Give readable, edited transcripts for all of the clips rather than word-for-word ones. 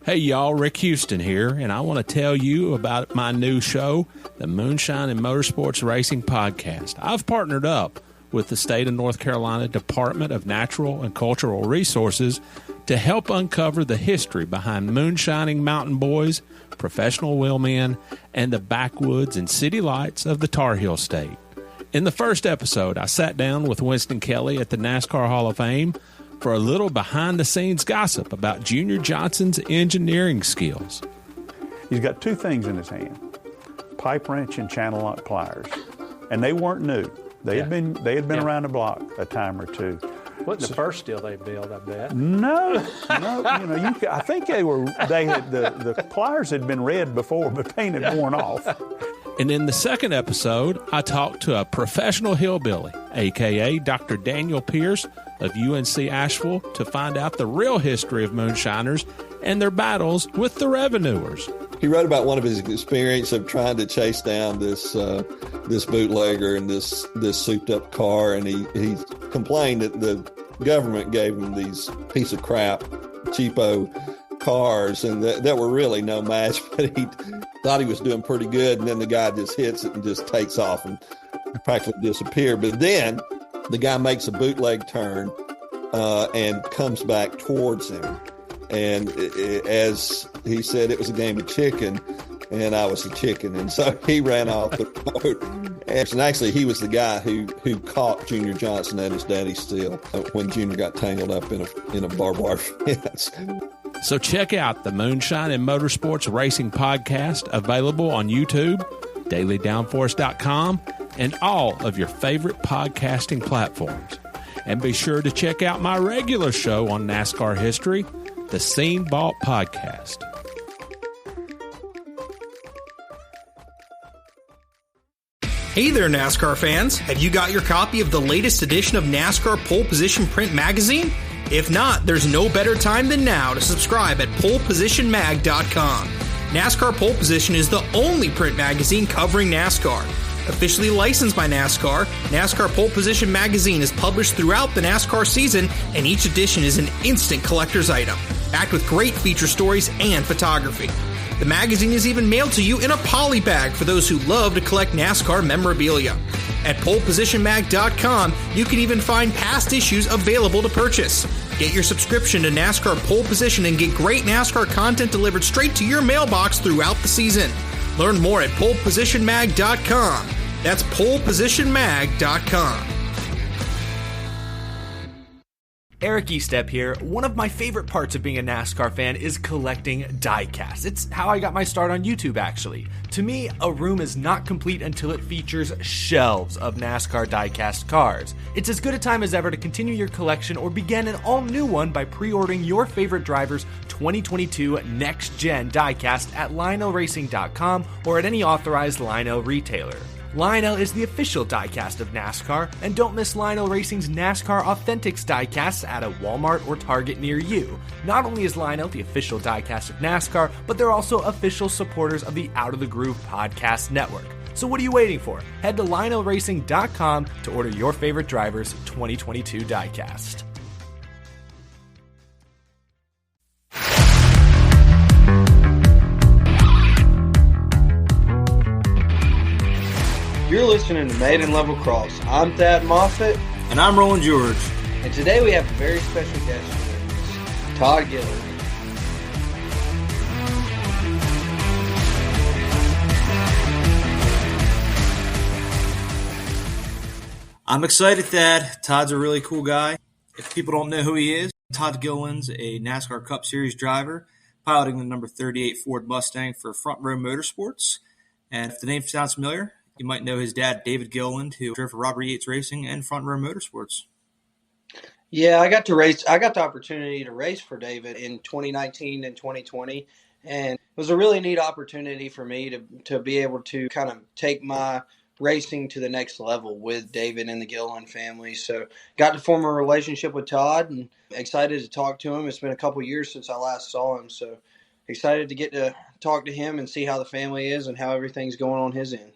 Hey y'all, Rick Houston here, and I want to tell you about my new show, the Moonshine and Motorsports Racing Podcast. I've partnered up with the state of North Carolina Department of Natural and Cultural Resources to help uncover the history behind moonshining mountain boys, professional wheelmen, and the backwoods and city lights of the Tar Heel State. In the first episode, I sat down with Winston Kelly at the NASCAR Hall of Fame for a little behind-the-scenes gossip about Junior Johnson's engineering skills. He's got two things in his hand, pipe wrench and channel lock pliers. And they weren't new. They had been around the block a time or two. Wasn't the first steel they built, I bet. No. I think the pliers had been red before, but paint had worn off. And in the second episode, I talked to a professional hillbilly, a.k.a. Dr. Daniel Pierce of UNC Asheville, to find out the real history of moonshiners and their battles with the revenuers. He wrote about one of his experience of trying to chase down this bootlegger in this souped-up car, and he complained that the government gave him these piece of crap, cheapo cars, and that were really no match, but he thought he was doing pretty good, and then the guy just hits it and just takes off and practically disappeared. But then the guy makes a bootleg turn and comes back towards him. And as he said, it was a game of chicken, and I was the chicken. And so he ran off the road. And actually, he was the guy who caught Junior Johnson at his daddy's steel when Junior got tangled up in a barbed wire fence. So check out the Moonshine and Motorsports Racing Podcast, available on YouTube, dailydownforce.com, and all of your favorite podcasting platforms. And be sure to check out my regular show on NASCAR history, the Scene Vault Podcast. Hey there, NASCAR fans. Have you got your copy of the latest edition of NASCAR Pole Position Print Magazine? If not, there's no better time than now to subscribe at polepositionmag.com. NASCAR Pole Position is the only print magazine covering NASCAR. Officially licensed by NASCAR, NASCAR Pole Position Magazine is published throughout the NASCAR season, and each edition is an instant collector's item, packed with great feature stories and photography. The magazine is even mailed to you in a poly bag for those who love to collect NASCAR memorabilia. At polepositionmag.com, you can even find past issues available to purchase. Get your subscription to NASCAR Pole Position and get great NASCAR content delivered straight to your mailbox throughout the season. Learn more at polepositionmag.com. That's polepositionmag.com. Eric Estep here. One of my favorite parts of being a NASCAR fan is collecting diecasts. It's how I got my start on YouTube, actually. To me, a room is not complete until it features shelves of NASCAR diecast cars. It's as good a time as ever to continue your collection or begin an all-new one by pre-ordering your favorite driver's 2022 next-gen diecast at lionelracing.com or at any authorized Lionel retailer. Lionel is the official diecast of NASCAR, and don't miss Lionel Racing's NASCAR Authentics diecasts at a Walmart or Target near you. Not only is Lionel the official diecast of NASCAR, but they're also official supporters of the Out of the Groove podcast network. So what are you waiting for? Head to lionelracing.com to order your favorite driver's 2022 diecast. You're listening to Maiden Level Cross. I'm Thad Moffitt. And I'm Rowland George. And today we have a very special guest with us, Todd Gilliland. I'm excited, Thad. Todd's a really cool guy. If people don't know who he is, Todd Gilliland's a NASCAR Cup Series driver, piloting the number 38 Ford Mustang for Front Row Motorsports. And if the name sounds familiar, you might know his dad, David Gilland, who drove for Robert Yates Racing and Front Row Motorsports. Yeah, I got the opportunity to race for David in 2019 and 2020, and it was a really neat opportunity for me to be able to kind of take my racing to the next level with David and the Gilland family. So got to form a relationship with Todd, and excited to talk to him. It's been a couple years since I last saw him, so excited to get to talk to him and see how the family is and how everything's going on his end.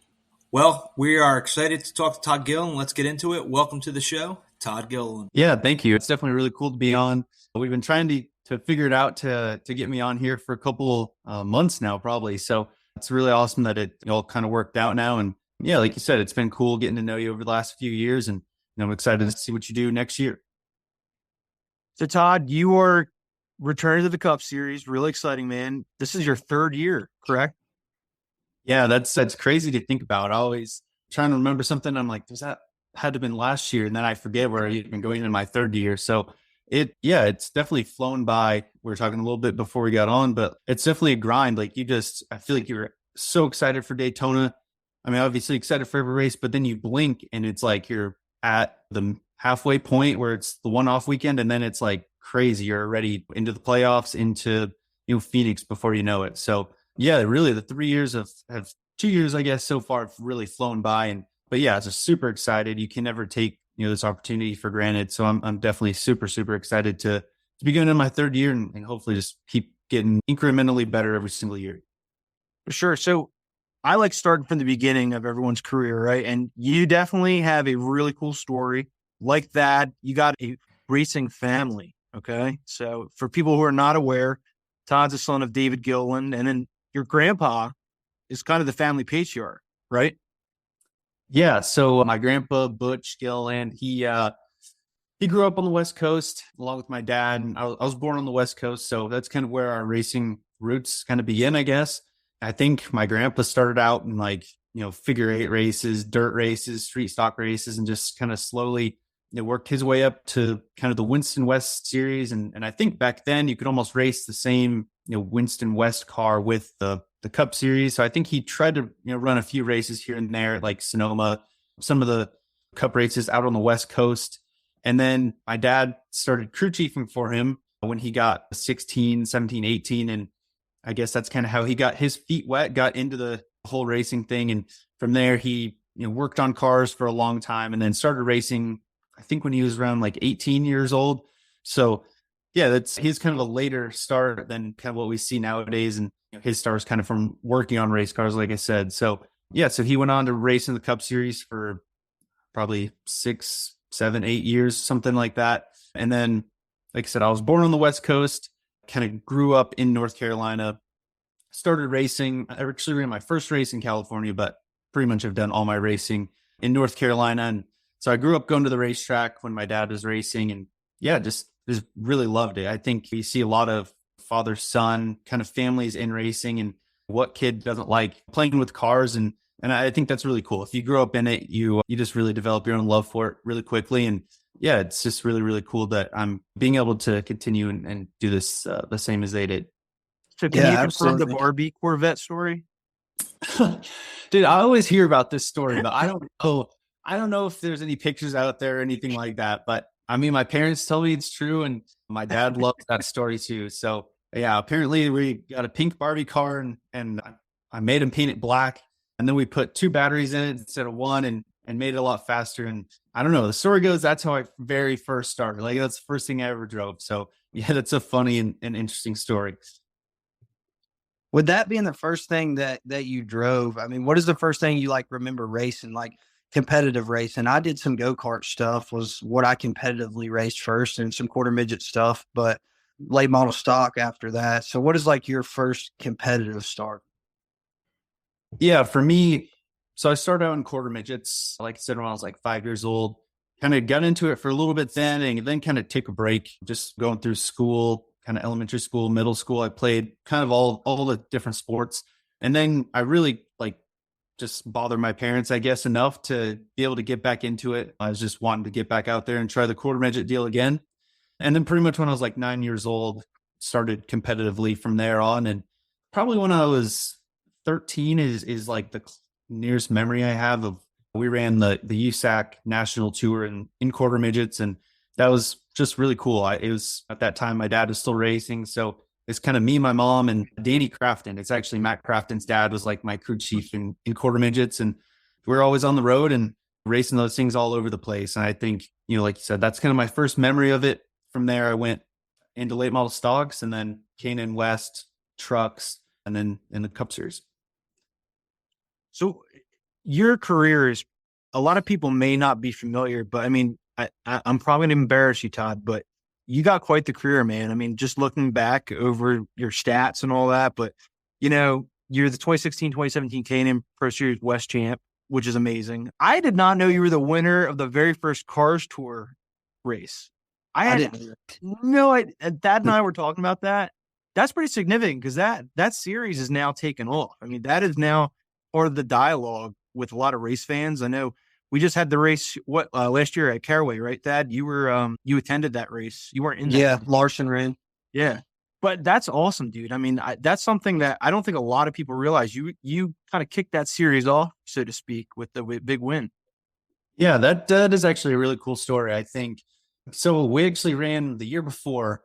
Well, we are excited to talk to Todd Gilliland. Let's get into it. Welcome to the show, Todd Gilliland. Yeah, thank you. It's definitely really cool to be on. We've been trying to figure it out to get me on here for a couple months now, probably. So it's really awesome that it all kind of worked out now. And yeah, like you said, it's been cool getting to know you over the last few years, and I'm excited to see what you do next year. So Todd, you are returning to the Cup Series. Really exciting, man. This is your third year, correct? Yeah, that's crazy to think about. I always trying to remember something. I'm like, does that had to have been last year? And then I forget where I've been going into my third year. So it's definitely flown by. We were talking a little bit before we got on, but it's definitely a grind. Like I feel like you're so excited for Daytona. I mean, obviously excited for every race, but then you blink and it's like you're at the halfway point where it's the one-off weekend, and then it's like crazy. You're already into the playoffs, into Phoenix before you know it. So yeah, really the 3 years have 2 years, I guess, so far have really flown by. But yeah, I'm just super excited. You can never take this opportunity for granted. So I'm definitely super, super excited to be going in my third year and hopefully just keep getting incrementally better every single year. For sure. So I like starting from the beginning of everyone's career, right? And you definitely have a really cool story like that. You got a racing family, okay? So for people who are not aware, Todd's the son of David Gilland, and then your grandpa is kind of the family patriarch, right? Yeah. So my grandpa, Butch Gilland, he grew up on the West Coast along with my dad. And I was born on the West Coast. So that's kind of where our racing roots kind of begin, I guess. I think my grandpa started out in figure eight races, dirt races, street stock races, and just kind of slowly worked his way up to kind of the Winston West series. And I think back then you could almost race the same, Winston West car with the Cup Series. So I think he tried to, run a few races here and there, like Sonoma, some of the Cup races out on the West Coast. And then my dad started crew chiefing for him when he got 16, 17, 18. And I guess that's kind of how he got his feet wet, got into the whole racing thing. And from there, he worked on cars for a long time and then started racing, I think when he was around like 18 years old. So yeah, he's kind of a later start than kind of what we see nowadays. And his start was kind of from working on race cars, like I said. So yeah, so he went on to race in the Cup Series for probably 6, 7, 8 years, something like that. And then, like I said, I was born on the West Coast, kind of grew up in North Carolina, started racing. I actually ran my first race in California, but pretty much have done all my racing in North Carolina. And so I grew up going to the racetrack when my dad was racing, and yeah, just really loved it. I think we see a lot of father-son kind of families in racing, and what kid doesn't like playing with cars? And I think that's really cool. If you grow up in it, you just really develop your own love for it really quickly. And yeah, it's just really, really cool that I'm being able to continue and do this the same as they did. So can you confirm the Barbie Corvette story? Dude, I always hear about this story, but I don't know if there's any pictures out there or anything like that. But I mean, my parents tell me it's true, and my dad loves that story too. So yeah, apparently we got a pink Barbie car, and I made him paint it black, and then we put 2 batteries in it instead of 1, and made it a lot faster. And I don't know, the story goes that's how I very first started. Like that's the first thing I ever drove. So yeah, that's a funny and interesting story. Would that be the first thing that you drove? I mean, what is the first thing you remember racing, like competitive racing? I did some go-kart stuff was what I competitively raced first, and some quarter midget stuff, but late model stock after that. So what is your first competitive start? Yeah, for me, so I started out in quarter midgets, like I said, when I was 5 years old. Kind of got into it for a little bit then, and then kind of took a break, just going through school, kind of elementary school, middle school. I played kind of all the different sports. And then I really just bothered my parents, I guess, enough to be able to get back into it. I was just wanting to get back out there and try the quarter midget deal again. And then pretty much when I was 9 years old, started competitively from there on. And probably when I was 13 is the nearest memory I have of, we ran the USAC national tour in quarter midgets. And that was just really cool. It was at that time, my dad was still racing. So it's kind of me, my mom, and Danny Crafton. It's actually Matt Crafton's dad was my crew chief in quarter midgets. And we're always on the road and racing those things all over the place. And I think, like you said, that's kind of my first memory of it. From there, I went into late model stocks, and then K&N West, trucks, and then in the Cup Series. So your career is, a lot of people may not be familiar, but I mean, I'm probably going to embarrass you, Todd, but you got quite the career, man. I mean, just looking back over your stats and all that, but you're the 2016, 2017 K&M Pro Series West champ, which is amazing. I did not know you were the winner of the very first Cars Tour race. I didn't know. Dad and I were talking about that. That's pretty significant because that series is now taken off. I mean, that is now part of the dialogue with a lot of race fans. I know we just had the race last year at Caraway, right, Thad? You were you attended that race. You weren't in that. Yeah, Larson ran. Yeah. But that's awesome, dude. I mean, that's something that I don't think a lot of people realize. You kind of kicked that series off, so to speak, with the big win. Yeah, that is actually a really cool story, I think. So we actually ran the year before,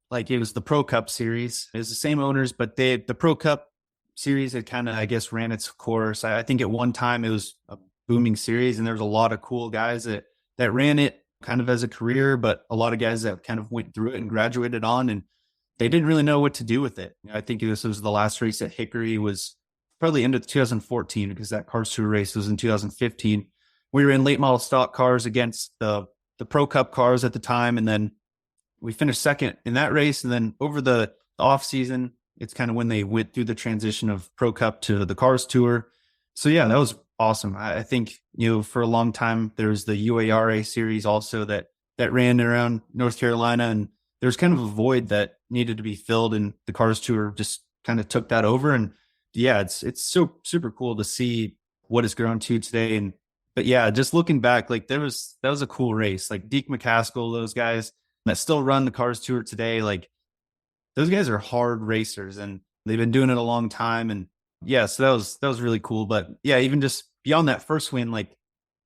like it was the Pro Cup Series. It was the same owners, but the Pro Cup Series had kind of, I guess, ran its course. I think at one time it was a booming series, and there was a lot of cool guys that ran it kind of as a career, but a lot of guys that kind of went through it and graduated on, and they didn't really know what to do with it. I think this was the last race at Hickory, was probably end of 2014 because that Cars Tour race was in 2015. We were in late model stock cars against the Pro Cup cars at the time, and then we finished second in that race. And then over the off season, it's kind of when they went through the transition of Pro Cup to the Cars Tour. So yeah, that was awesome. I think, for a long time, there was the UARA series also that ran around North Carolina, and there's kind of a void that needed to be filled, and the Cars Tour just kind of took that over. And yeah, it's so super cool to see what it's grown to today. But yeah, just looking back, like that was a cool race. Like Deke McCaskill, those guys that still run the Cars Tour today, like those guys are hard racers and they've been doing it a long time. And yeah, so that was really cool. But yeah, even just beyond that first win, like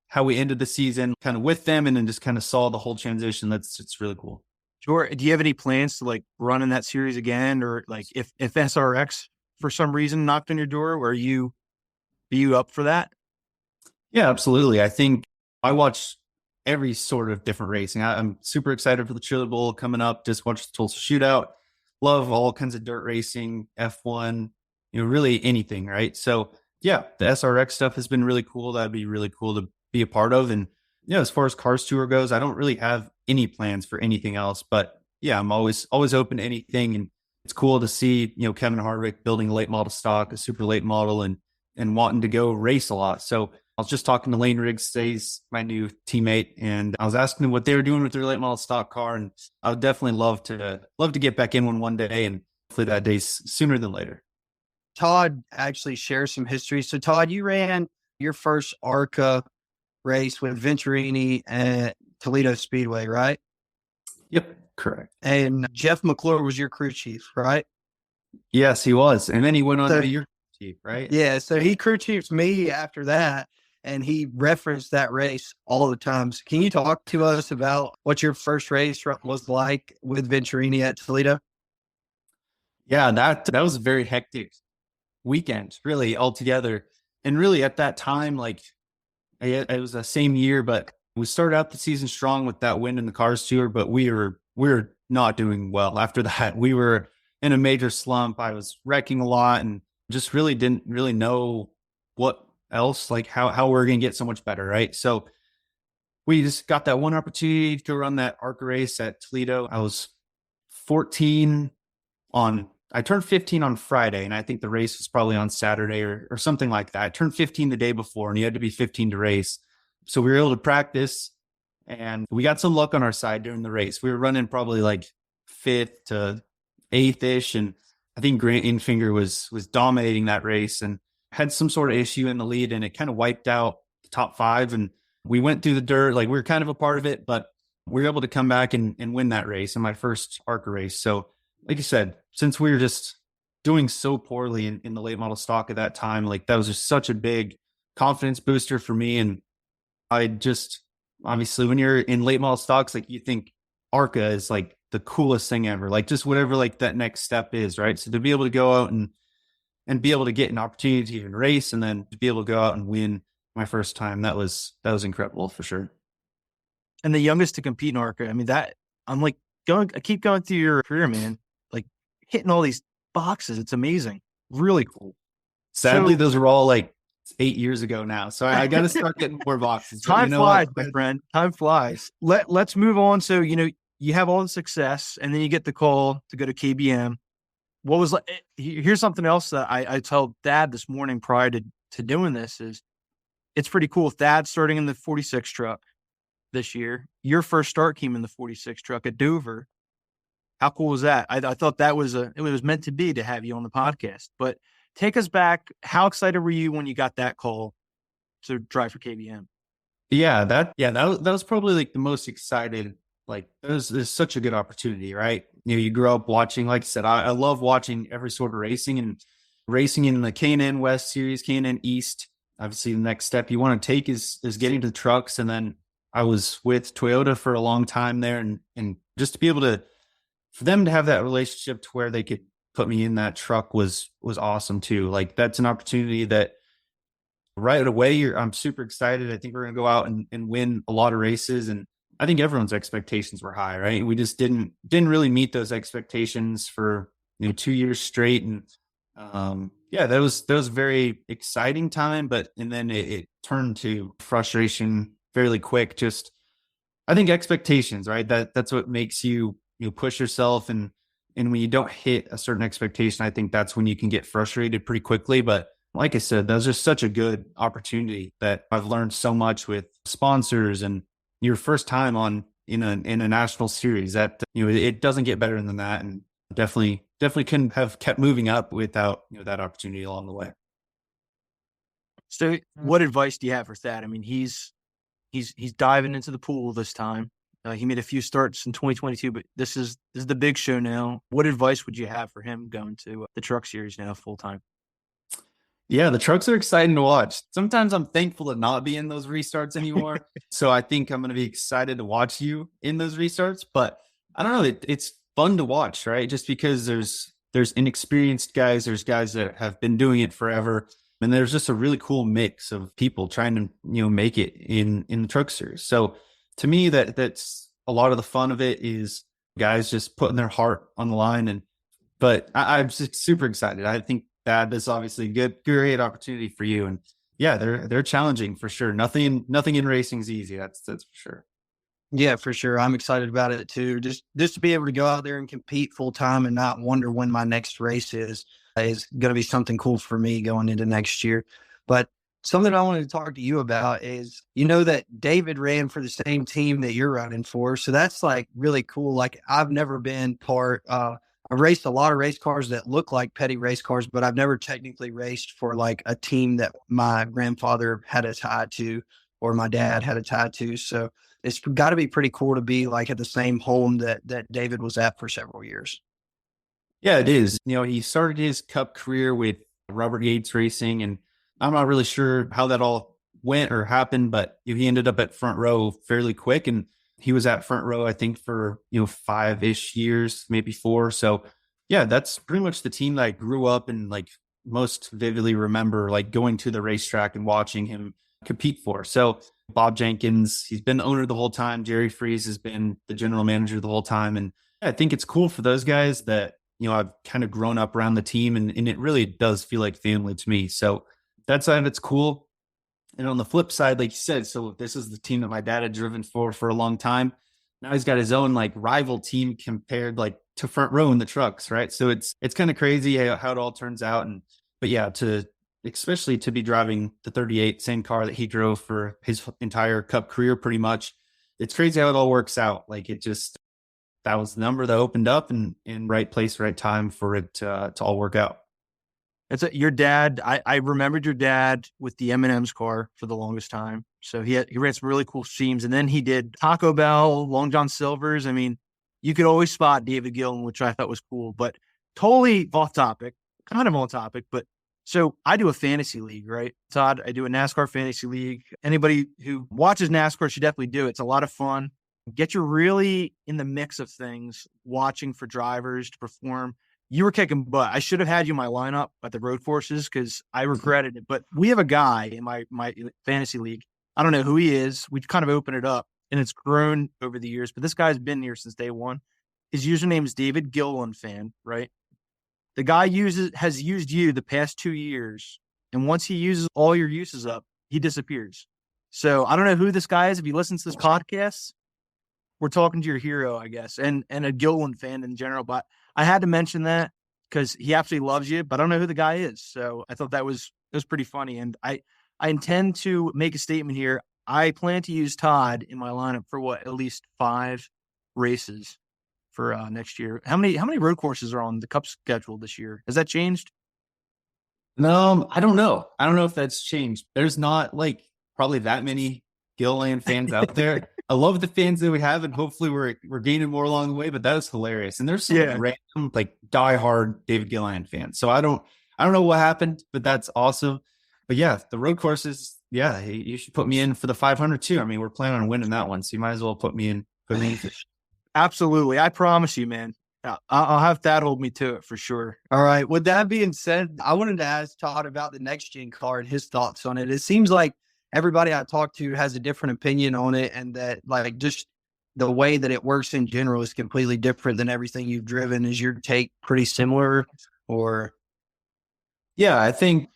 how we ended the season kind of with them and then just kind of saw the whole transition. It's really cool. Sure. Do you have any plans to like run in that series again, or like if SRX for some reason knocked on your door, are you up for that? Yeah, absolutely. I think I watch every sort of different racing. I'm super excited for the Chili Bowl coming up. Just watched the Tulsa Shootout. Love all kinds of dirt racing, F1, really anything, right? So yeah, the SRX stuff has been really cool. That'd be really cool to be a part of. And as far as Cars Tour goes, I don't really have any plans for anything else. But yeah, I'm always open to anything. And it's cool to see, Kevin Harvick building a late model stock, a super late model, and wanting to go race a lot. So I was just talking to Lane Riggs today, he's my new teammate, and I was asking him what they were doing with their late model stock car, and I would definitely love to get back in one day, and hopefully that day's sooner than later. Todd actually shares some history. So Todd, you ran your first ARCA race with Venturini at Toledo Speedway, right? Yep, correct. And Jeff McClure was your crew chief, right? Yes, he was, and then he went on to be your chief, right? Yeah, so he crew chiefs me after that. And he referenced that race all the time. So can you talk to us about what your first race was like with Venturini at Toledo? Yeah, that was a very hectic weekend, really, altogether. And really at that time, like it was the same year, but we started out the season strong with that win in the Cars Tour, but we were not doing well after that. We were in a major slump. I was wrecking a lot and just really didn't really know what else, like how we're going to get so much better, right? So we just got that one opportunity to run that ARCA race at Toledo. I was 14 I turned 15 on Friday, and I think the race was probably on Saturday or something like that. I turned 15 the day before, and you had to be 15 to race. So we were able to practice, and we got some luck on our side during the race. We were running probably like 5th to 8th-ish, and I think Grant Infinger was dominating that race and had some sort of issue in the lead, and it kind of wiped out the top 5. And we went through the dirt, like we were kind of a part of it, but we were able to come back and win that race in my first ARCA race. So like you said, since we were just doing so poorly in the late model stock at that time, like that was just such a big confidence booster for me. And I just, obviously when you're in late model stocks, like you think ARCA is like the coolest thing ever, like just whatever like that next step is, right? So to be able to go out and be able to get an opportunity to even race and then to be able to go out and win my first time, that was incredible for sure. And the youngest to compete in ARCA, I mean, that I'm like I keep going through your career, man, like hitting all these boxes. It's amazing. Really cool. Sadly, those are all like 8 years ago now. So I got to start getting more boxes. Time flies, my friend. Time flies. Let's move on. So, you have all the success, and then you get the call to go to KBM. What was like? Here's something else that I told Dad this morning prior to doing this is, it's pretty cool. Dad starting in the 46 truck this year. Your first start came in the 46 truck at Dover. How cool was that? I thought that was it was meant to be to have you on the podcast. But take us back. How excited were you when you got that call to drive for KBM? That was probably like the most excited. Like there's such a good opportunity, right? You grow up watching, like I said, I love watching every sort of racing, and racing in the K&N West Series, K&N East. Obviously, the next step you want to take is getting to the trucks. And then I was with Toyota for a long time there, and just to be able to, for them to have that relationship to where they could put me in that truck was awesome too. Like that's an opportunity that right away I'm super excited. I think we're going to go out and win a lot of races. And I think everyone's expectations were high, right? We just didn't really meet those expectations for 2 years straight. And that was a very exciting time, and then it turned to frustration fairly quick. Just, I think expectations, right? That's what makes you push yourself. And when you don't hit a certain expectation, I think that's when you can get frustrated pretty quickly. But like I said, that was just such a good opportunity that I've learned so much with sponsors, and your first time in a national series, that it doesn't get better than that. And definitely couldn't have kept moving up without that opportunity along the way. So what advice do you have for Thad? I mean, he's diving into the pool this time. He made a few starts in 2022, but this is the big show now. What advice would you have for him going to the truck series now full time? Yeah, the trucks are exciting to watch. Sometimes I'm thankful to not be in those restarts anymore. So I think I'm going to be excited to watch you in those restarts. But I don't know, it's fun to watch, right? Just because there's inexperienced guys, there's guys that have been doing it forever, and there's just a really cool mix of people trying to make it in the truck series. So to me, that's a lot of the fun of it, is guys just putting their heart on the line. But I'm just super excited. I think that is obviously a great opportunity for you. And yeah, they're challenging for sure. Nothing in racing is easy. That's for sure. Yeah, for sure. I'm excited about it too. Just to be able to go out there and compete full time and not wonder when my next race is going to be something cool for me going into next year. But something I wanted to talk to you about is, that David ran for the same team that you're running for. So that's like really cool. Like I've never been I've raced a lot of race cars that look like petty race cars, but I've never technically raced for like a team that my grandfather had a tie to or my dad had a tie to. So it's got to be pretty cool to be like at the same home that David was at for several years. Yeah, it is. He started his Cup career with Robert Yates Racing, and I'm not really sure how that all went or happened, but he ended up at Front Row fairly quick, and he was at Front Row, I think, for 5-ish years, maybe 4. So yeah, that's pretty much the team that I grew up and like most vividly remember, like going to the racetrack and watching him compete for. So Bob Jenkins, he's been the owner the whole time. Jerry Freese has been the general manager the whole time. And I think it's cool for those guys that, I've kind of grown up around the team, and it really does feel like family to me. So that side of it's cool. And on the flip side, like you said, so this is the team that my dad had driven for a long time. Now he's got his own like rival team compared like to Front Row in the trucks, right? So it's kind of crazy how it all turns out. But yeah, especially to be driving the 38, same car that he drove for his entire Cup career, pretty much. It's crazy how it all works out. Like that was the number that opened up, and in right place, right time for it to all work out. Your dad. I remembered your dad with the M&M's car for the longest time. So he ran some really cool schemes, and then he did Taco Bell, Long John Silver's. I mean, you could always spot David Gilland, which I thought was cool, but totally off topic, kind of on topic. But so I do a fantasy league, right, Todd? I do a NASCAR fantasy league. Anybody who watches NASCAR should definitely do it. It's a lot of fun. Get you really in the mix of things, watching for drivers to perform. You were kicking butt. I should have had you in my lineup at the road forces because I regretted it. But we have a guy in my fantasy league. I don't know who he is. We kind of opened it up, and it's grown over the years. But this guy's been here since day one. His username is David Gilland fan, right? The guy has used you the past 2 years, and once he uses all your uses up, he disappears. So I don't know who this guy is. If he listens to this podcast, we're talking to your hero, I guess, and a Gilland fan in general. But I had to mention that because he absolutely loves you, but I don't know who the guy is. So I thought it was pretty funny. And I intend to make a statement here. I plan to use Todd in my lineup for at least 5 races for next year. How many road courses are on the Cup schedule this year? Has that changed? No, I don't know. I don't know if that's changed. There's not like probably that many Gilland fans out there. I love the fans that we have, and hopefully we're gaining more along the way. But that was hilarious. And there's some random like diehard David Gilland fans. So I don't know what happened, but that's awesome. But yeah, the road courses. Yeah, you should put me in for the 500 too. I mean, we're planning on winning that one, so you might as well put me in. Absolutely. I promise you, man. I'll have Thad hold me to it for sure. All right. With that being said, I wanted to ask Todd about the next gen car and his thoughts on it. It seems like everybody I talk to has a different opinion on it, and that like just the way that it works in general is completely different than everything you've driven. Is your take pretty similar, or? Yeah, I think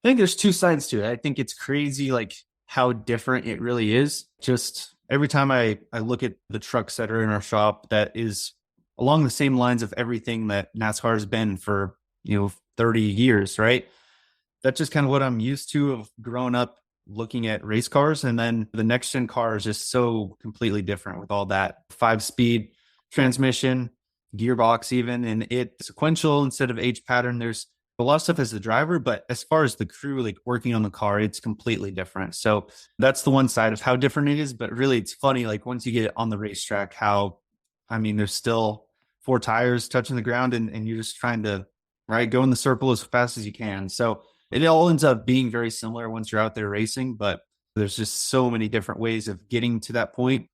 there's 2 sides to it. I think it's crazy like how different it really is. Just every time I look at the trucks that are in our shop, that is along the same lines of everything that NASCAR has been for, 30 years, right? That's just kind of what I'm used to of growing up looking at race cars. And then the next gen car is just so completely different with all that 5-speed transmission, gearbox even, and it's sequential instead of H pattern. There's a lot of stuff as the driver, but as far as the crew, like working on the car, it's completely different. So that's the one side of how different it is. But really, it's funny, like once you get on the racetrack, there's still 4 tires touching the ground and you're just trying to, go in the circle as fast as you can. So it all ends up being very similar once you're out there racing, but there's just so many different ways of getting to that point.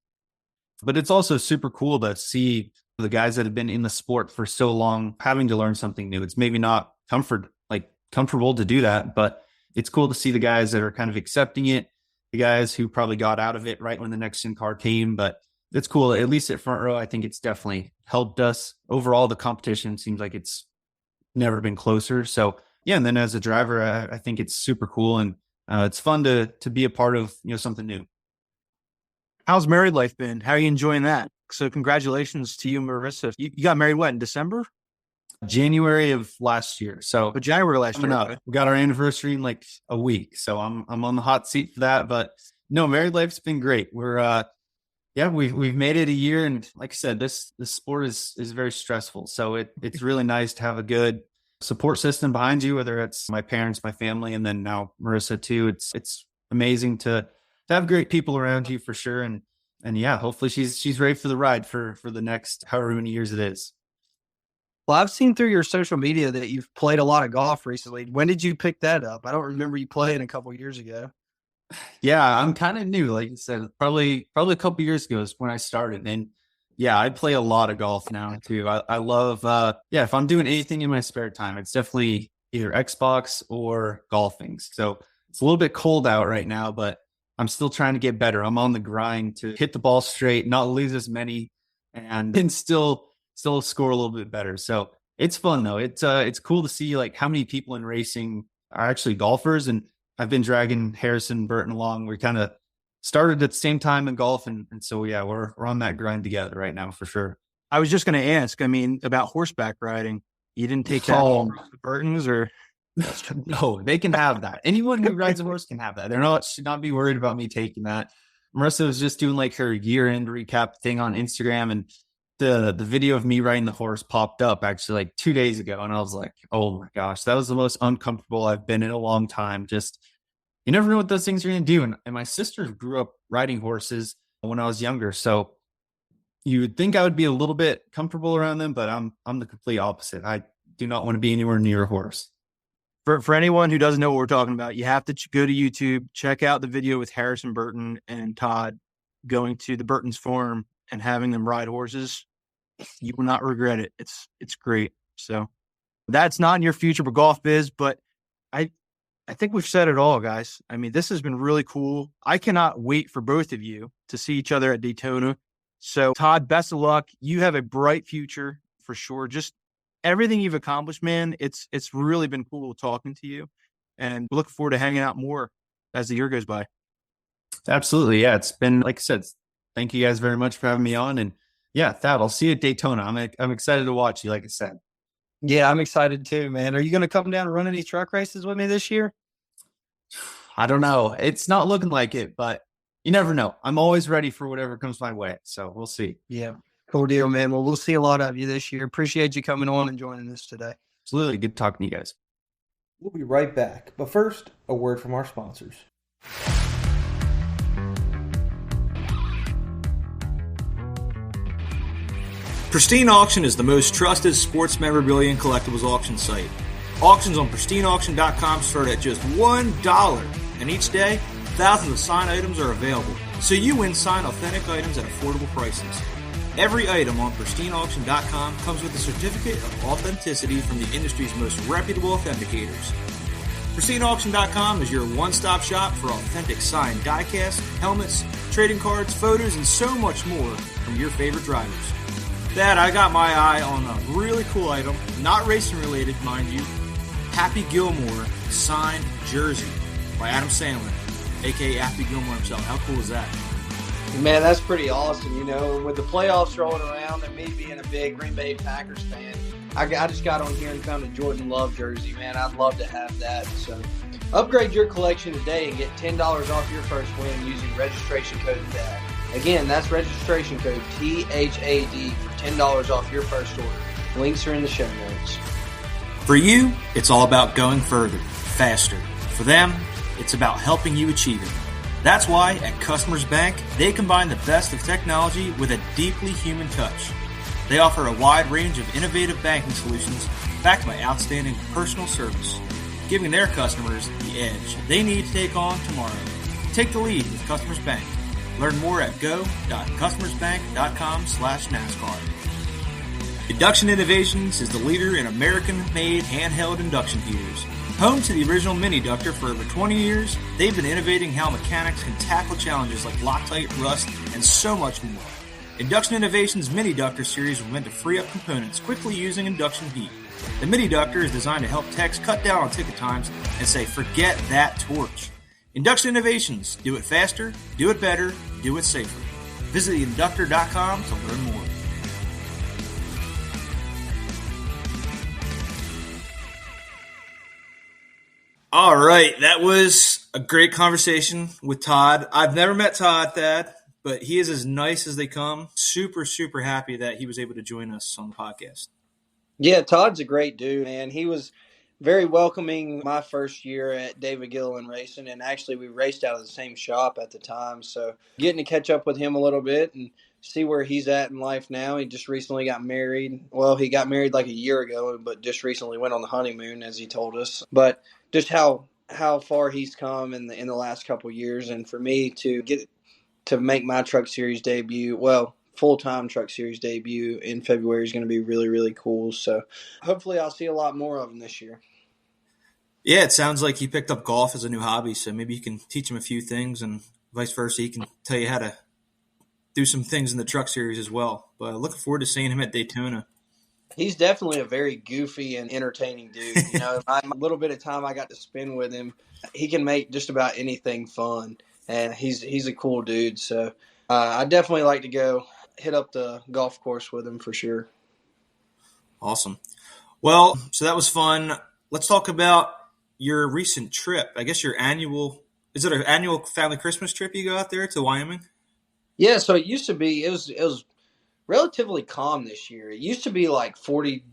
But it's also super cool to see the guys that have been in the sport for so long having to learn something new. It's maybe not comfortable to do that, but it's cool to see the guys that are kind of accepting it, the guys who probably got out of it right when the next gen car came. But it's cool, at least at front row. I think it's definitely helped us. Overall, the competition seems like it's never been closer. So yeah, and then as a driver, I think it's super cool, and it's fun to be a part of something new. How's married life been? How are you enjoying that? So congratulations to you, Marissa. You got married in December? January of last year. So January last year. Okay. We got our anniversary in like a week. So I'm on the hot seat for that. But no, married life's been great. We're we've made it a year, and like I said, this sport is very stressful. So it's really nice to have a good support system behind you, whether it's my parents, my family, and then now Marissa too. It's amazing to have great people around you for sure. And yeah, hopefully she's ready for the ride for the next however many years it is. Well, I've seen through your social media that you've played a lot of golf recently. When did you pick that up? I don't remember you playing a couple of years ago. Yeah, I'm kind of new. Like you said, probably a couple of years ago is when I started. And yeah, I play a lot of golf now too. I love, if I'm doing anything in my spare time, it's definitely either Xbox or golfing. So it's a little bit cold out right now, but I'm still trying to get better. I'm on the grind to hit the ball straight, not lose as many, and still score a little bit better. So it's fun though. It's cool to see like how many people in racing are actually golfers. And I've been dragging Harrison Burton along. We kind of started at the same time in golf. And so, yeah, we're on that grind together right now for sure. I was just going to ask, about horseback riding. You didn't take that from the Burtons or? No, they can have that. Anyone who rides a horse can have that. Should not be worried about me taking that. Marissa was just doing like her year-end recap thing on Instagram, and the video of me riding the horse popped up actually like 2 days ago. And I was like, oh my gosh, that was the most uncomfortable I've been in a long time. Just, you never know what those things are going to do. And my sister grew up riding horses when I was younger. So you would think I would be a little bit comfortable around them, but I'm the complete opposite. I do not want to be anywhere near a horse. For anyone who doesn't know what we're talking about, you have to go to YouTube, check out the video with Harrison Burton and Todd going to the Burton's farm and having them ride horses. You will not regret it. It's great. So that's not in your future for golf biz, but I think we've said it all, guys. This has been really cool. I cannot wait for both of you to see each other at Daytona. So Todd, best of luck. You have a bright future for sure. Just everything you've accomplished, man. It's really been cool talking to you, and we look forward to hanging out more as the year goes by. Absolutely. Yeah. It's been, like I said, Thank you guys very much for having me on. And yeah, Thad, I'll see you at Daytona. I'm excited to watch you, like I said. Yeah, I'm excited too, man. Are you going to come down and run any truck races with me this year? I don't know. It's not looking like it, but you never know. I'm always ready for whatever comes my way. So we'll see. Yeah. Cool deal, man. Well, we'll see a lot of you this year. Appreciate you coming on and joining us today. Absolutely. Good talking to you guys. We'll be right back. But first, a word from our sponsors. Pristine Auction is the most trusted sports memorabilia and collectibles auction site. Auctions on pristineauction.com start at just $1, and each day, thousands of signed items are available, so you win signed authentic items at affordable prices. Every item on pristineauction.com comes with a certificate of authenticity from the industry's most reputable authenticators. PristineAuction.com is your one-stop shop for authentic signed diecast, helmets, trading cards, photos, and so much more from your favorite drivers. Dad, I got my eye on a really cool item, not racing related, mind you. Happy Gilmore signed jersey by Adam Sandler, aka Happy Gilmore himself. How cool is that? Man, that's pretty awesome. You know, with the playoffs rolling around and me being a big Green Bay Packers fan, I just got on here and found a Jordan Love jersey, man. I'd love to have that. So upgrade your collection today and get $10 off your first win using registration code THAD. Again, that's registration code THAD for $10 off your first order. Links are in the show notes. For you, it's all about going further, faster. For them, it's about helping you achieve it. That's why at Customers Bank, they combine the best of technology with a deeply human touch. They offer a wide range of innovative banking solutions backed by outstanding personal service, giving their customers the edge they need to take on tomorrow. Take the lead with Customers Bank. Learn more at go.customersbank.com/NASCAR. Induction Innovations is the leader in American-made handheld induction heaters. Home to the original Mini Ductor for over 20 years, they've been innovating how mechanics can tackle challenges like Loctite, rust, and so much more. Induction Innovations Mini Ductor series was meant to free up components quickly using induction heat. The Mini Ductor is designed to help techs cut down on ticket times and say, forget that torch. Induction Innovations. Do it faster, do it better, do it safer. Visit theinductor.com to learn more. All right, that was a great conversation with Todd. I've never met Todd, Thad, but he is as nice as they come. Super, super happy that he was able to join us on the podcast. Yeah, Todd's a great dude, man. He was very welcoming my first year at David Gilland Racing, and actually we raced out of the same shop at the time. So getting to catch up with him a little bit and see where he's at in life now. He just recently got married. Well, he got married like a year ago, but just recently went on the honeymoon, as he told us. But just how far he's come in the last couple of years, and for me to get to make my Truck Series debut, well, full-time Truck Series debut in February is going to be really, really cool. So hopefully I'll see a lot more of him this year. Yeah, it sounds like he picked up golf as a new hobby, so maybe you can teach him a few things, and vice versa. He can tell you how to do some things in the Truck Series as well. But looking forward to seeing him at Daytona. He's definitely a very goofy and entertaining dude. You know, a little bit of time I got to spend with him, he can make just about anything fun, and he's a cool dude. So I definitely like to go hit up the golf course with him for sure. Awesome. Well, so that was fun. Let's talk about your recent trip. I guess your annual – is it an annual family Christmas trip you go out there to Wyoming? Yeah, so it used to be – it was relatively calm this year. It used to be like 40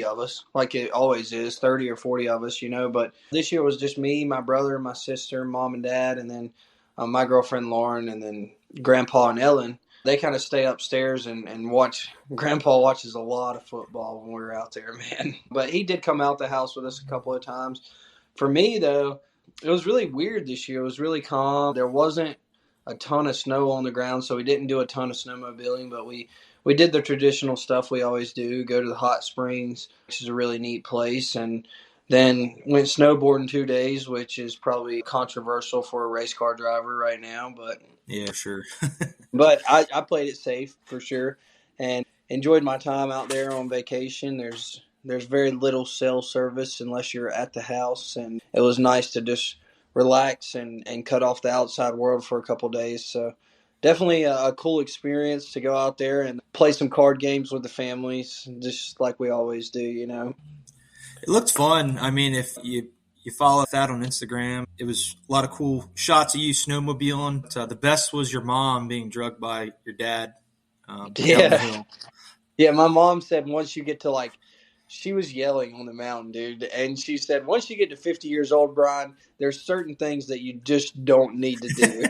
of us, like it always is, 30 or 40 of us, you know. But this year was just me, my brother, my sister, mom and dad, and then my girlfriend Lauren, and then Grandpa and Ellen. They kind of stay upstairs and watch. Grandpa watches a lot of football when we're out there, man. But he did come out the house with us a couple of times. For me, though, it was really weird this year. It was really calm. There wasn't a ton of snow on the ground, so we didn't do a ton of snowmobiling, but we did the traditional stuff we always do, go to the hot springs, which is a really neat place, and then went snowboarding 2 days, which is probably controversial for a race car driver right now, but yeah, sure. But I played it safe for sure and enjoyed my time out there on vacation. There's very little cell service unless you're at the house, and it was nice to just relax and cut off the outside world for a couple of days. So definitely a cool experience to go out there and play some card games with the families, just like we always do, you know. It looked fun. I mean, if you follow that on Instagram, it was a lot of cool shots of you snowmobiling. The best was your mom being drugged by your dad down the hill. Yeah, my mom said once you get to she was yelling on the mountain, dude. And she said, once you get to 50 years old, Brian, there's certain things that you just don't need to do.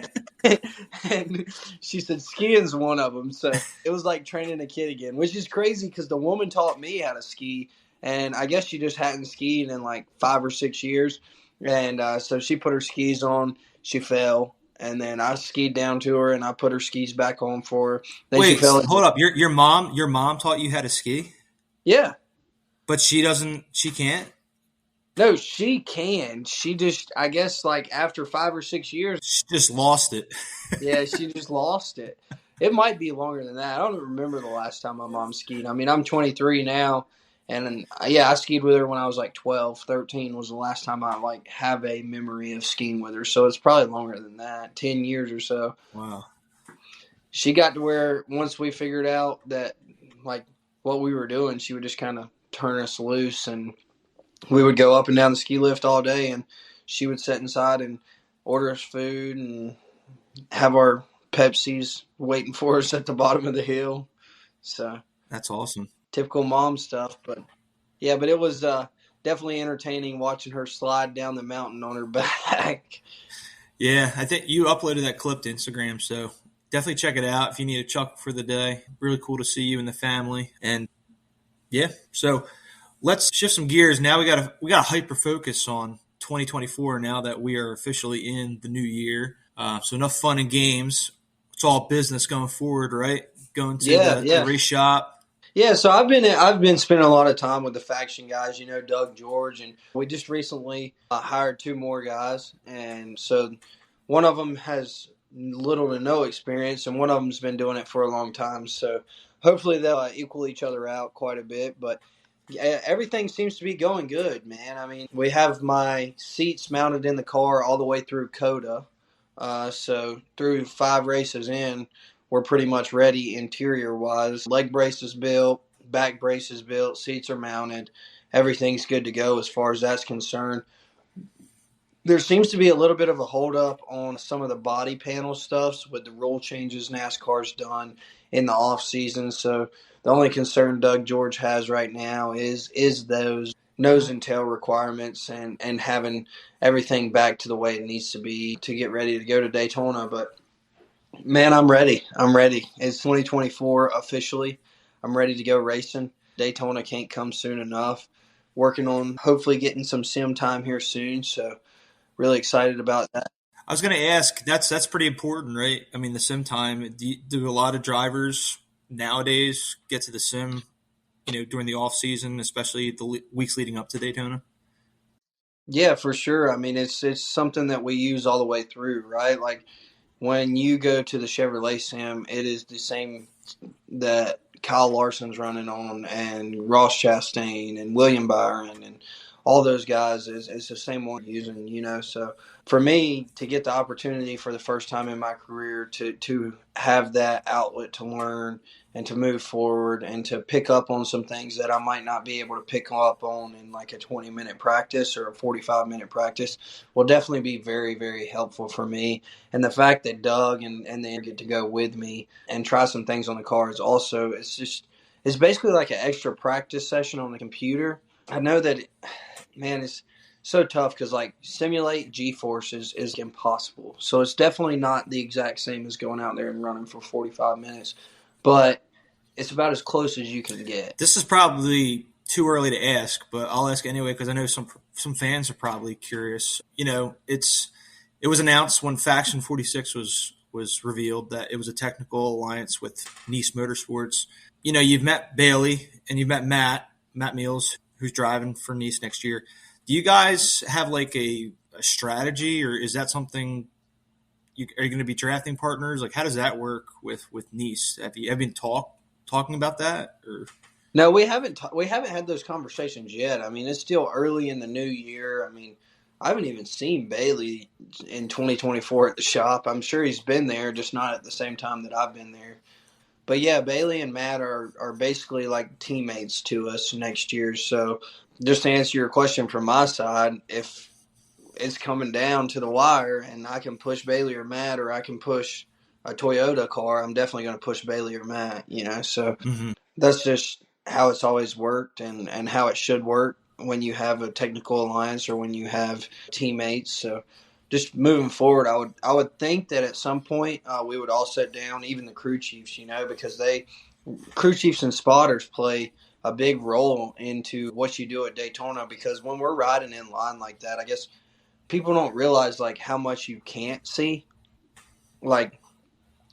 And she said skiing's one of them. So it was like training a kid again, which is crazy because the woman taught me how to ski. And I guess she just hadn't skied in 5 or 6 years. And so she put her skis on. She fell. And then I skied down to her, and I put her skis back on for her. Then Wait, she fell. Hold up. Your mom taught you how to ski? Yeah. But she can't? No, she can. She just, I guess, after 5 or 6 years. She just lost it. Yeah, she just lost it. It might be longer than that. I don't remember the last time my mom skied. I mean, I'm 23 now. And, I skied with her when I was 12, 13 was the last time I, have a memory of skiing with her. So it's probably longer than that, 10 years or so. Wow. She got to where once we figured out that, what we were doing, she would just kind of turn us loose, and we would go up and down the ski lift all day, and she would sit inside and order us food and have our Pepsis waiting for us at the bottom of the hill. So that's awesome. Typical mom stuff. But yeah, but it was definitely entertaining watching her slide down the mountain on her back. Yeah, I think you uploaded that clip to Instagram, so definitely check it out if you need a chuckle for the day. Really cool to see you and the family. And yeah, so let's shift some gears. Now we got to hyper focus on 2024 now that we are officially in the new year. So enough fun and games. It's all business going forward, right? Going to the race shop. Yeah, so I've been spending a lot of time with the faction guys, Doug, George, and we just recently hired 2 more guys. And so one of them has little to no experience, and one of them's been doing it for a long time. So hopefully they'll equal each other out quite a bit. But everything seems to be going good, man. I mean, we have my seats mounted in the car all the way through COTA. So through 5 races in, we're pretty much ready interior-wise. Leg braces built, back braces built, seats are mounted. Everything's good to go as far as that's concerned. There seems to be a little bit of a holdup on some of the body panel stuff with the rule changes NASCAR's done in the off-season. So the only concern Doug George has right now is those nose and tail requirements and having everything back to the way it needs to be to get ready to go to Daytona. But man, I'm ready. It's 2024 officially. I'm ready to go racing. Daytona can't come soon enough. Working on hopefully getting some sim time here soon. So really excited about that. I was going to ask, that's pretty important, right? I mean, the sim time. Do a lot of drivers nowadays get to the sim, during the off season, especially the weeks leading up to Daytona? Yeah, for sure. I mean, it's something that we use all the way through, right? Like when you go to the Chevrolet sim, it is the same that Kyle Larson's running on, and Ross Chastain and William Byron and all those guys is the same one using, So for me to get the opportunity for the first time in my career to have that outlet to learn and to move forward and to pick up on some things that I might not be able to pick up on in like a 20-minute practice or a 45-minute practice will definitely be very, very helpful for me. And the fact that Doug and they get to go with me and try some things on the cars also, it's basically like an extra practice session on the computer. I know that, man, it's so tough because like simulate G-forces is impossible. So it's definitely not the exact same as going out there and running for 45 minutes, but it's about as close as you can get. This is probably too early to ask, but I'll ask anyway because I know some fans are probably curious. It was announced when Faction 46 was revealed that it was a technical alliance with Nice Motorsports. You've met Bailey and you've met Matt Meals, who's driving for Nice next year. Do you guys have like a strategy, or is that something are you going to be drafting partners? Like, how does that work with Nice? Have you been talking about that? Or no, we haven't had those conversations yet. I mean, it's still early in the new year. I mean, I haven't even seen Bailey in 2024 at the shop. I'm sure he's been there, just not at the same time that I've been there. But yeah, Bailey and Matt are basically like teammates to us next year. So just to answer your question from my side, if it's coming down to the wire and I can push Bailey or Matt, or I can push a Toyota car, I'm definitely going to push Bailey or Matt, So that's just how it's always worked and how it should work when you have a technical alliance or when you have teammates. So just moving forward, I would think that at some point we would all sit down, even the crew chiefs, because crew chiefs and spotters play a big role into what you do at Daytona, because when we're riding in line like that, I guess people don't realize like how much you can't see. Like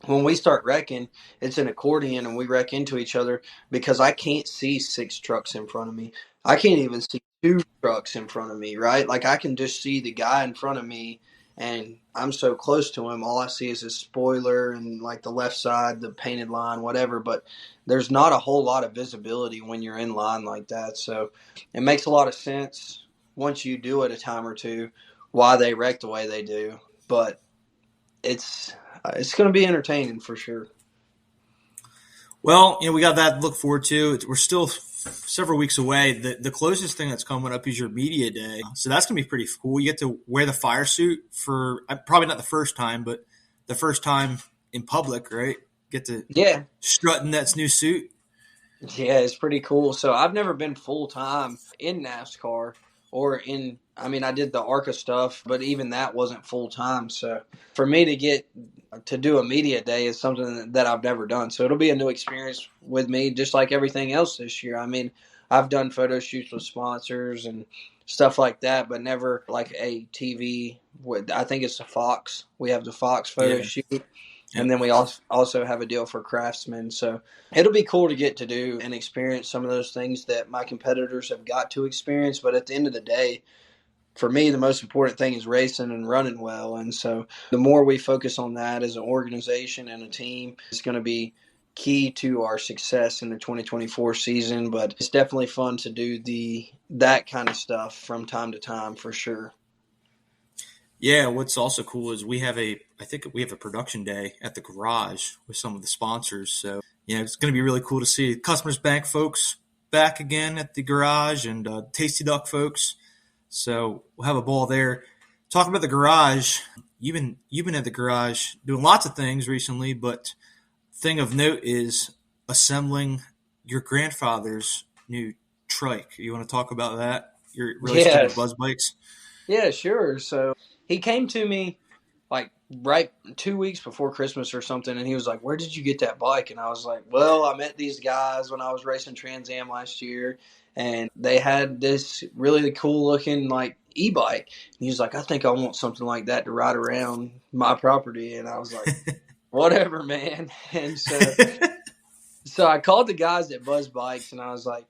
when we start wrecking, it's an accordion and we wreck into each other because I can't see 6 trucks in front of me. I can't even see 2 trucks in front of me, right? Like I can just see the guy in front of me and I'm so close to him. All I see is his spoiler and like the left side, the painted line, whatever. But there's not a whole lot of visibility when you're in line like that. So it makes a lot of sense once you do it a time or two why they wreck the way they do. But it's going to be entertaining for sure. Well, we got that to look forward to. We're still several weeks away. The closest thing that's coming up is your media day. So that's going to be pretty cool. You get to wear the fire suit for probably not the first time, but the first time in public, right? Get to strut in that new suit. Yeah, it's pretty cool. So I've never been full-time in NASCAR I did the ARCA stuff, but even that wasn't full-time. So for me to get to do a media day is something that I've never done. So it'll be a new experience with me, just like everything else this year. I've done photo shoots with sponsors and stuff like that, but never like a TV. I think it's the Fox. We have the Fox photo shoot. And then we also have a deal for Craftsman. So it'll be cool to get to do and experience some of those things that my competitors have got to experience. But at the end of the day, for me, the most important thing is racing and running well. And so the more we focus on that as an organization and a team, it's going to be key to our success in the 2024 season. But it's definitely fun to do that kind of stuff from time to time for sure. Yeah, what's also cool is I think we have a production day at the garage with some of the sponsors. So, it's going to be really cool to see Customers Bank folks back again at the garage and Tasty Duck folks. So we'll have a ball there. Talking about the garage, you've been at the garage doing lots of things recently, but thing of note is assembling your grandfather's new trike. You want to talk about that? Your relationship with Buzz Bikes? Yeah, sure. So he came to me like right 2 weeks before Christmas or something, and he was like, "Where did you get that bike?" And I was like, "Well, I met these guys when I was racing Trans Am last year, and they had this really cool looking like e-bike." And he was like, "I think I want something like that to ride around my property." And I was like, "Whatever, man." And so I called the guys at Buzz Bikes, and I was like,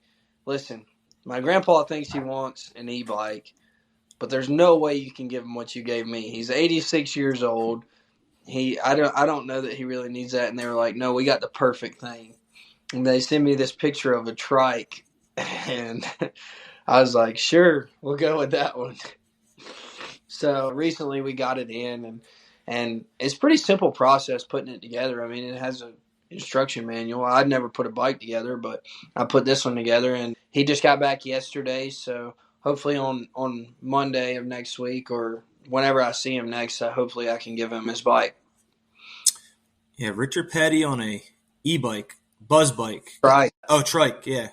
"Listen, my grandpa thinks he wants an e-bike, but there's no way you can give him what you gave me. He's 86 years old. I don't know that he really needs that." And they were like, "No, we got the perfect thing." And they sent me this picture of a trike, and I was like, "Sure, we'll go with that one." So recently we got it in, and it's a pretty simple process putting it together. It has an instruction manual. I'd never put a bike together, but I put this one together, and he just got back yesterday, so hopefully on Monday of next week or whenever I see him next, hopefully I can give him his bike. Yeah, Richard Petty on a e-bike, Buzz bike. Trike. Oh, trike, yeah.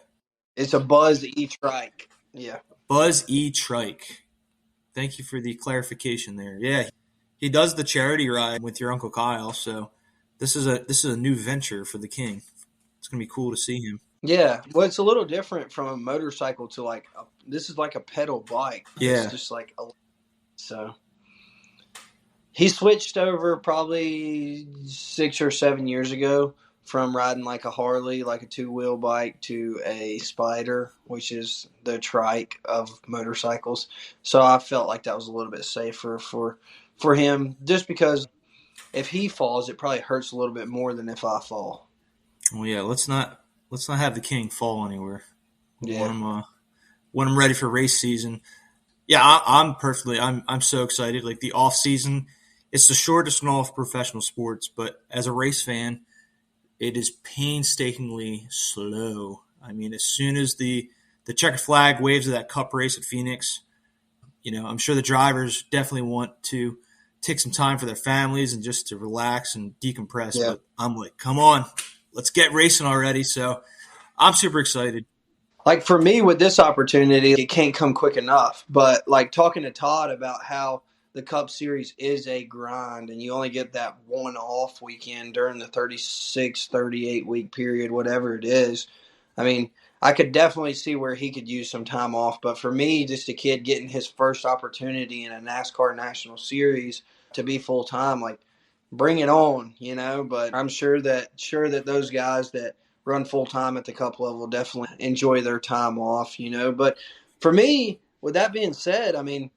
It's a Buzz e-trike. Yeah. Buzz e-trike. Thank you for the clarification there. Yeah, he does the charity ride with your Uncle Kyle, so this is a new venture for the King. It's going to be cool to see him. Yeah, well, it's a little different from a motorcycle to this is like a pedal bike. Yeah. It's just so he switched over probably 6 or 7 years ago from riding like a Harley, like a 2-wheel bike, to a Spider, which is the trike of motorcycles. So I felt like that was a little bit safer for him, just because if he falls, it probably hurts a little bit more than if I fall. Well, yeah, let's not have the King fall anywhere. Yeah. Want him ready for race season. Yeah, I'm so excited. Like the off season, it's the shortest in all of professional sports, but as a race fan, it is painstakingly slow. I mean, as soon as the checkered flag waves of that Cup race at Phoenix, I'm sure the drivers definitely want to take some time for their families and just to relax and decompress. Yeah. But I'm like, come on, let's get racing already. So I'm super excited. Like for me with this opportunity, it can't come quick enough. But like talking to Todd about how the Cup Series is a grind and you only get that one off weekend during the 36, 38 week period, whatever it is. I mean, I could definitely see where he could use some time off. But for me, just a kid getting his first opportunity in a NASCAR National Series to be full time, like bring it on, But I'm sure that those guys that run full time at the Cup level definitely enjoy their time off, But for me, with that being said, I mean,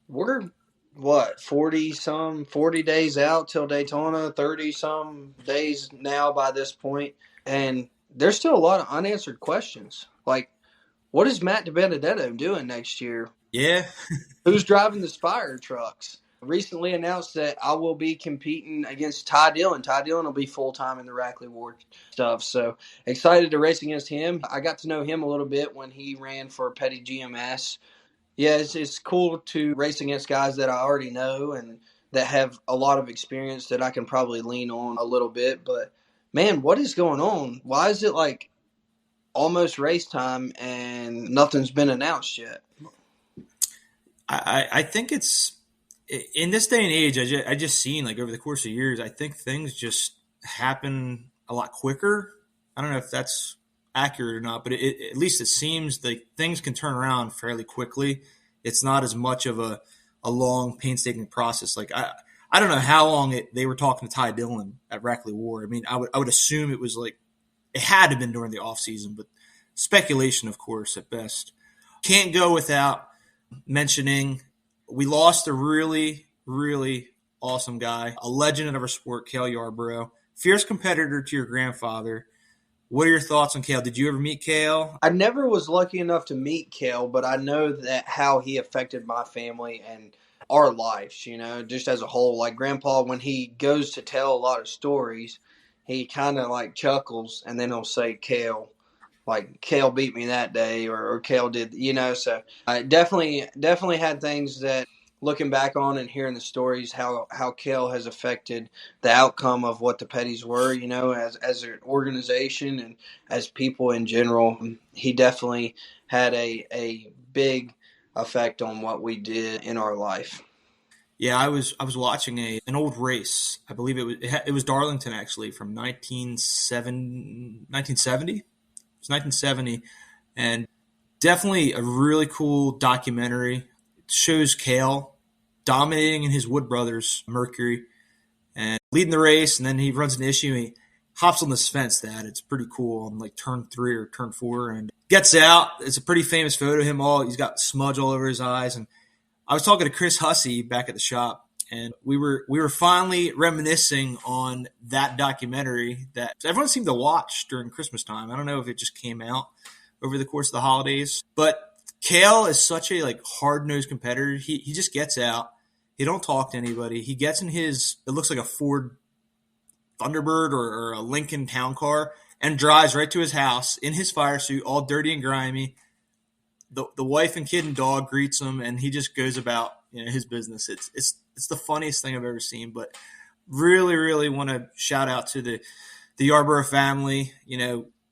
we're 40 days out till Daytona, 30 some days now by this point, and there's still a lot of unanswered questions. Like, what is Matt DiBenedetto doing next year? Yeah. Who's driving the Spire trucks? Recently announced that I will be competing against Todd Gilliland. Todd Gilliland will be full-time in the Rackley Ward stuff. So excited to race against him. I got to know him a little bit when he ran for Petty GMS. Yeah, it's cool to race against guys that I already know and that have a lot of experience that I can probably lean on a little bit. But, man, what is going on? Why is it like almost race time and nothing's been announced yet? I think it's in this day and age, I just seen like over the course of years, I think things just happen a lot quicker. I don't know if that's accurate or not, but at least it seems like things can turn around fairly quickly. It's not as much of a long, painstaking process. Like I don't know how long they were talking to Ty Dillon at Rackley Ward. I mean, I would assume it was like it had to have been during the off season, but speculation, of course, at best. Can't go without mentioning we lost a really, really awesome guy, a legend of our sport, Kale Yarborough, fierce competitor to your grandfather. What are your thoughts on Kale? Did you ever meet Kale? I never was lucky enough to meet Kale, but I know that how he affected my family and our lives, just as a whole. Like Grandpa, when he goes to tell a lot of stories, he kind of like chuckles and then he'll say Kale. Like Kale beat me that day or Kale did, so I definitely had things that looking back on and hearing the stories, how Kale has affected the outcome of what the Petties were, as an organization and as people in general. He definitely had a big effect on what we did in our life. Yeah, I was watching an old race. I believe it was Darlington actually from 1970. It's 1970, and definitely a really cool documentary. It shows Kale dominating in his Wood Brothers Mercury and leading the race, and then he runs an issue and he hops on this fence it's pretty cool on like turn 3 or turn 4 and gets out. It's a pretty famous photo of him he's got smudge all over his eyes. And I was talking to Chris Hussey back at the shop, and we were finally reminiscing on that documentary that everyone seemed to watch during Christmas time. I don't know if it just came out over the course of the holidays, but Kale is such a like hard-nosed competitor. He just gets out. He don't talk to anybody. He gets in it looks like a Ford Thunderbird or a Lincoln Town Car and drives right to his house in his fire suit, all dirty and grimy. The wife and kid and dog greets him, and he just goes about his business. It's the funniest thing I've ever seen. But really, really want to shout out to the Yarborough family.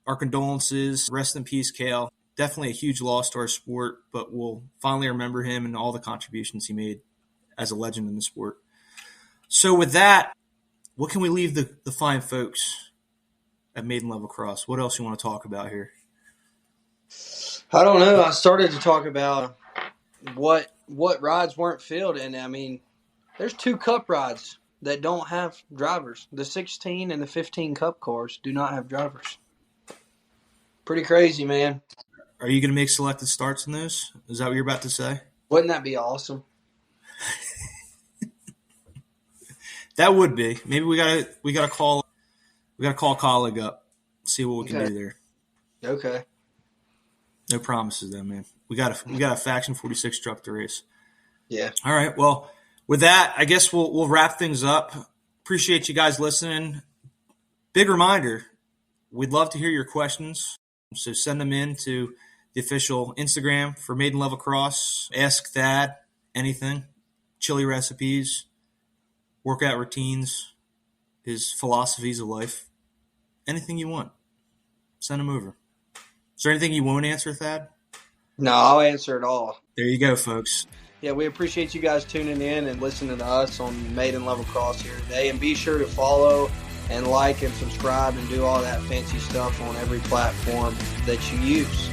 Our condolences. Rest in peace, Kale. Definitely a huge loss to our sport, but we'll finally remember him and all the contributions he made as a legend in the sport. So with that, what can we leave the fine folks at Maiden Level Cross? What else you want to talk about here? I don't know. I started to talk about what rides weren't filled, and I mean, there's 2 Cup rides that don't have drivers. The 16 and the 15 Cup cars do not have drivers. Pretty crazy, man. Are you going to make selected starts in those? Is that what you're about to say? Wouldn't that be awesome? That would be. Maybe we gotta call a colleague up, see what we can do there. Okay. No promises though, man. We got a Faction 46 truck to race. Yeah. All right. Well, with that, I guess we'll wrap things up. Appreciate you guys listening. Big reminder, we'd love to hear your questions. So send them in to the official Instagram for Maiden Level Cross. Ask Thad anything. Chili recipes, workout routines, his philosophies of life. Anything you want. Send them over. Is there anything you won't answer, Thad? No, I'll answer it all. There you go, folks. Yeah, we appreciate you guys tuning in and listening to us on Maiden Level Cross here today. And be sure to follow and like and subscribe and do all that fancy stuff on every platform that you use.